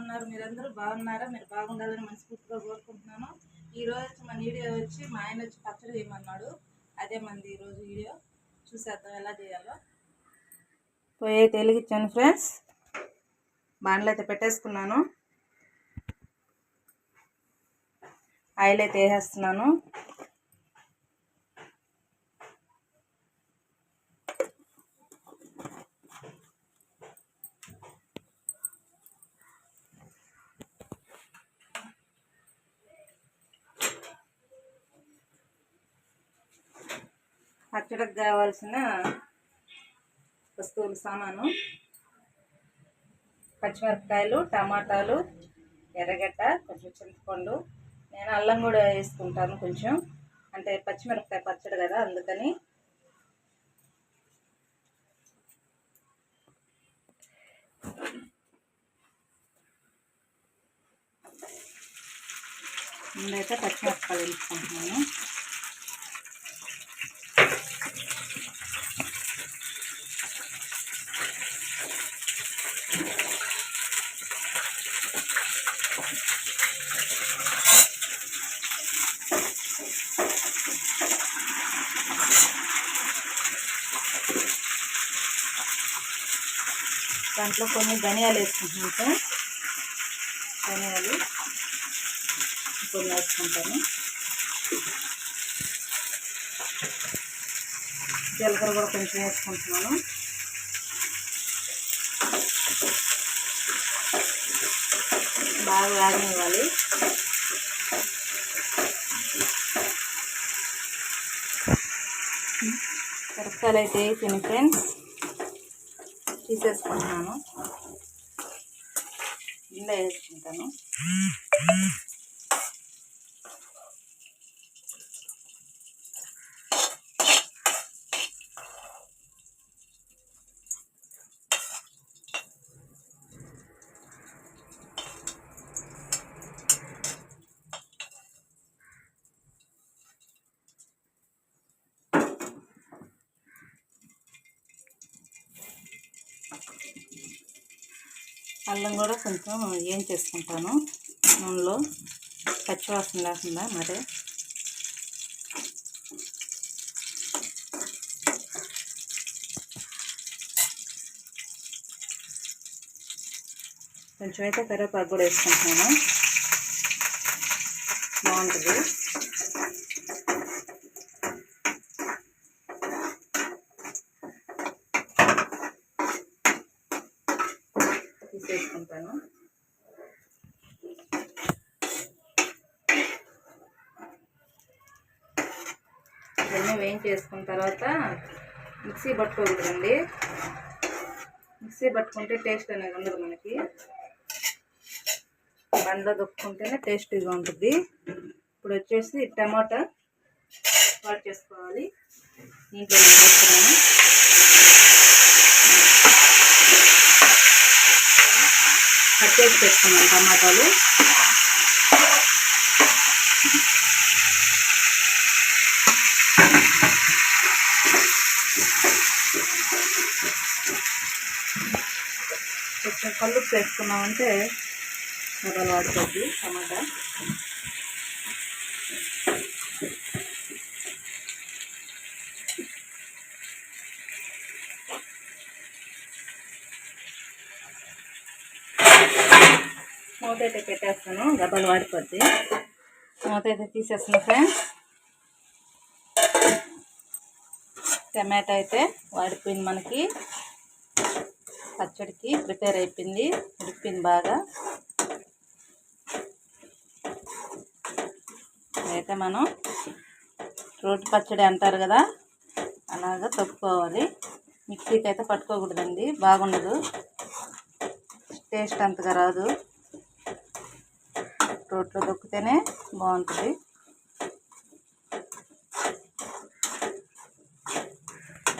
ఉన్నారు? మీరందరూ బాగున్నారా? మీరు బాగుండాలని మనస్ఫూర్తిగా కోరుకుంటున్నాను. ఈరోజు మన వీడియో వచ్చి మా ఆయన వచ్చి పచ్చడి చేయమన్నాడు. అదే మంది ఈరోజు వీడియో చూసేద్దాం ఎలా చేయాలో. పొయ్యి అయితే వెలిగించాను ఫ్రెండ్స్. బాండ్లు అయితే పెట్టేసుకున్నాను. ఆయిల్ అయితే వేసేస్తున్నాను. పచ్చడికి కావాల్సిన వస్తువులు సామాను: పచ్చిమిరపకాయలు, టమాటాలు, ఎర్రగడ్డ, కొంచెం చింతపండు. నేను అల్లం కూడా వేసుకుంటాను కొంచెం, అంటే పచ్చిమిరపకాయ పచ్చడి కదా అందుకని. ముందైతే పచ్చిమిరపకాయలు వేసుకుంటున్నాను. దాంట్లో కొన్ని ధనియాలు వేసుకుంటున్నాను సార్. ధనియాలు కొన్ని వేసుకుంటాను. జీలకర్ర కూడా కొంచెం వేసుకుంటున్నాను. బాగా వేగనివ్వాలి. మిరపకాయలు అయితే వేసాను ఫ్రెండ్స్, తీసేసుకుంటున్నాను. ఇందులో వేసుకుంటాను. అల్లం కూడా కొంచెం ఏం చేసుకుంటాను నూనెలో, పచ్చివాసన లేకుండా. మరి కొంచెం అయితే కరివేపాకు కూడా వేసుకుంటున్నాను, బాగుంటుంది. తీసేసుకుంటాను. ఇవన్నీ వేయించేసుకున్న తర్వాత మిక్సీ పట్టుకోకూడదండి. మిక్సీ పట్టుకుంటే టేస్ట్ అనేది ఉండదు మనకి. బండ్లో దొక్కుకుంటేనే టేస్టీగా ఉంటుంది. ఇప్పుడు వచ్చేసి టమాటా కట్ చేసుకోవాలి. దీంట్లో వేస్తున్నాను. కట్ చేసి పెట్టుకున్నాను టమాటాలు. కొంచెం కల్లుప్పు వేసుకున్నామంటే మొదలు వాడుతుంది టమాటా. మూత అయితే పెట్టేస్తాను, గబాలు వాడిపోద్ది. మూత అయితే తీసేస్తాను ఫ్రెండ్స్. టమాటా అయితే వాడిపోయింది, మనకి పచ్చడికి ప్రిపేర్ అయిపోయింది, ఉడికింది బాగా. అయితే మనం రోటి పచ్చడి అంటారు కదా, అలాగా తొక్కుకోవాలి. మిక్సీకి అయితే పట్టుకోకూడదండి, బాగుండదు, టేస్ట్ అంతగా రాదు. రోట్లో దొక్కితేనే బాగుంటుంది.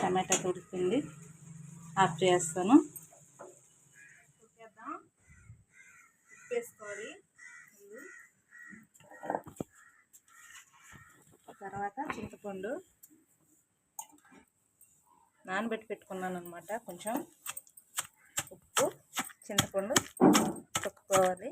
టమాటా ఉడికింది, ఆఫ్ చేస్తాను. వేసుకోవాలి. తర్వాత చింతపండు నానబెట్టి పెట్టుకున్నాను అనమాట. కొంచెం ఉప్పు, చింతపండు వేసుకోవాలి.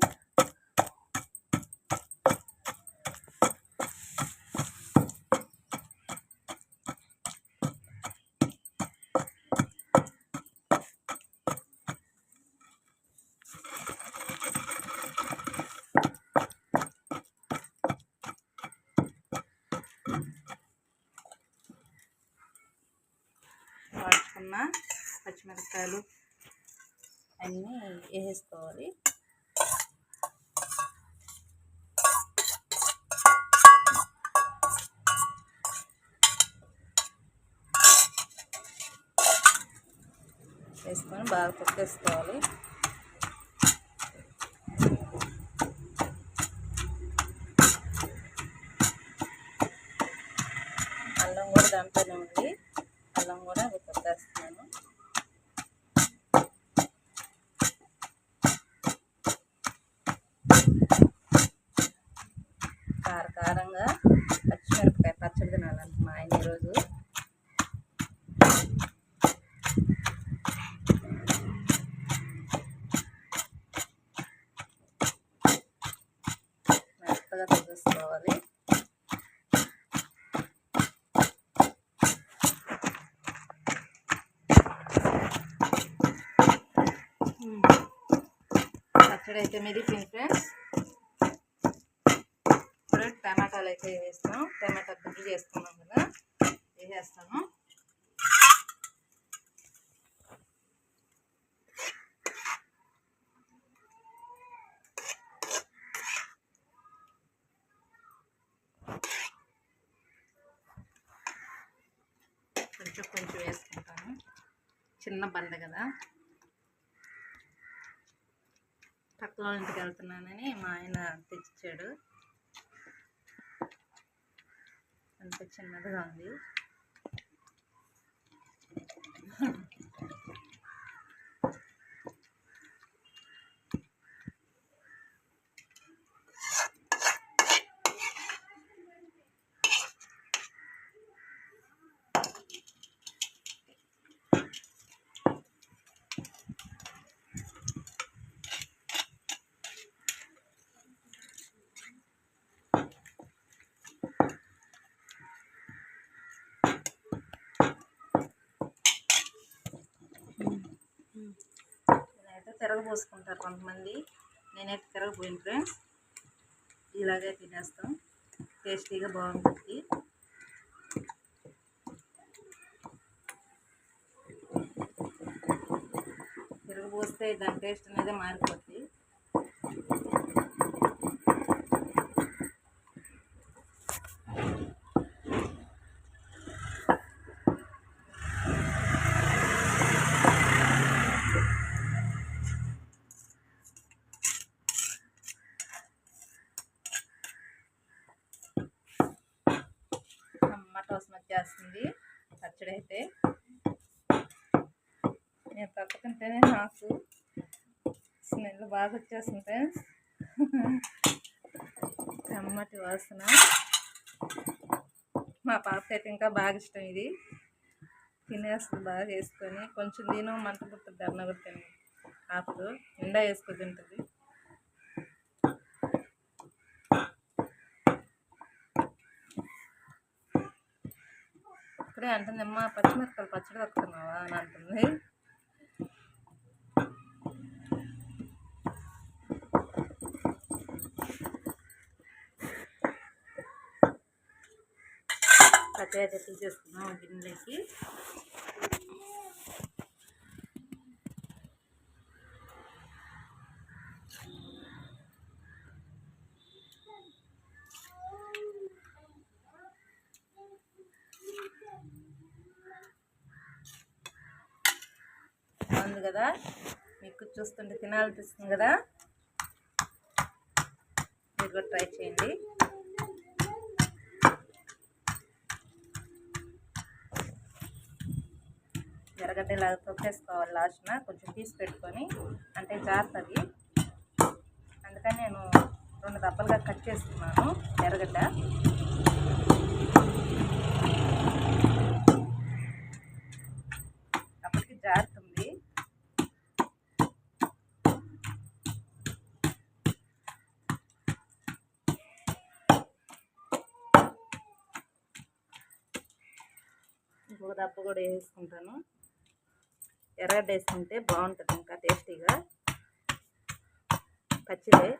వాడుకున్న పచ్చిమిరపకాయలు అన్నీ వేసుకోవాలి. వేసుకొని బాగా తొక్కేసుకోవాలి. అల్లం కూడా దాంట్లోనే ఉంది, అల్లం కూడా తొక్కేస్తున్నాను. కారంగా పచ్చిమిరపకాయ పచ్చడి తినాలంట మా ఆయన ఈరోజు. మెత్తగా తీసుకోవాలి. పచ్చడి అయితే మెదిపింది ఫ్రెండ్స్. ఇప్పుడు టమాటాలు అయితే వేస్తాం. టమాటా గుడ్లు చేసుకున్నాం కదా, వేసేస్తాను. కొంచెం వేసుకుంటాను. చిన్న బండ కదా, పక్కలో ఇంటికి వెళ్తున్నానని మా ఆయన తెచ్చిచ్చాడు. అంత చిన్నదిగా ఉంది. నేనైతే తిరగబోసుకుంటారు కొంతమంది, నేనైతే తిరగబోయిన ఫ్రెండ్స్. ఇలాగే తినేస్తాం, టేస్టీగా బాగుంటుంది. తిరగబోస్తే దాని టేస్ట్ అనేది మారిపోద్ది. వాసన వచ్చేస్తుంది పచ్చడి అయితే. నేను తక్కుతుంటేనే నాకు స్మెల్ బాగా వచ్చేస్తుంది ఫ్రెండ్స్. టమాటా వాసన. మా పాపకి అయితే ఇంకా బాగా ఇష్టం ఇది, తినేస్తుంది బాగా వేసుకొని. కొంచెం తిను మంట పుట్టుద్ది అన్న కూడా తిని ఆపదు, నిండా వేసుకొని తింటుంది. ఇక్కడే అంటుంది, అమ్మ పచ్చిమిరపకాయలు పచ్చడి వస్తున్నావా అని అంటుంది. పచ్చడి అయితే తీసేసుకున్నాం గిన్నెలోకి. బాగుంది కదా, మీకు చూస్తుంటే తినాలనిపిస్తుంది కదా, మీరు కూడా ట్రై చేయండి. ఎర్రగడ్డ ఇలాగ తొక్కేసుకోవాలి లాస్ట్న, కొంచెం తీసి పెట్టుకొని, అంటే జారుతుంది. అందుకని నేను 2 దప్పలుగా కట్ చేసుకున్నాను ఎర్రగడ్డ. అప్పటికి జారుతుంది. ఒక దెబ్బ కూడా వేసుకుంటాను. ఎర్రగడ్డ వేసుకుంటే బాగుంటుంది, ఇంకా టేస్టీగా. పచ్చిదే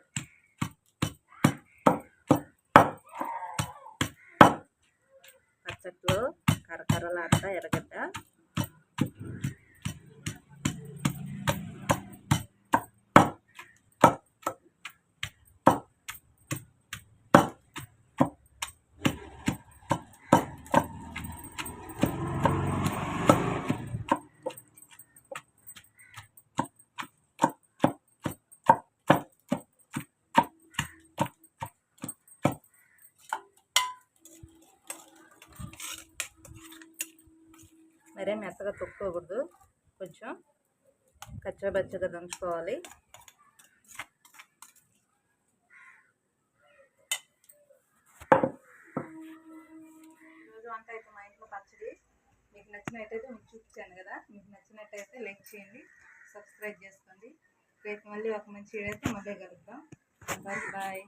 పచ్చట్లో కరకరలాట ఎర్రగడ్డ. మరే మెత్తగా తొక్కుకోకూడదు, కొంచెం కచ్చబచ్చగా దంచుకోవాలి. ఈరోజు వంట అయితే మా ఇంట్లో పచ్చడి. మీకు నచ్చినట్టయితే మీకు చూపించాను కదా, మీకు నచ్చినట్టయితే లైక్ చేయండి, సబ్స్క్రైబ్ చేసుకోండి. రేపు మళ్ళీ ఒక మంచి వీడియో అయితే మళ్ళీ కలుద్దాం. బాయ్.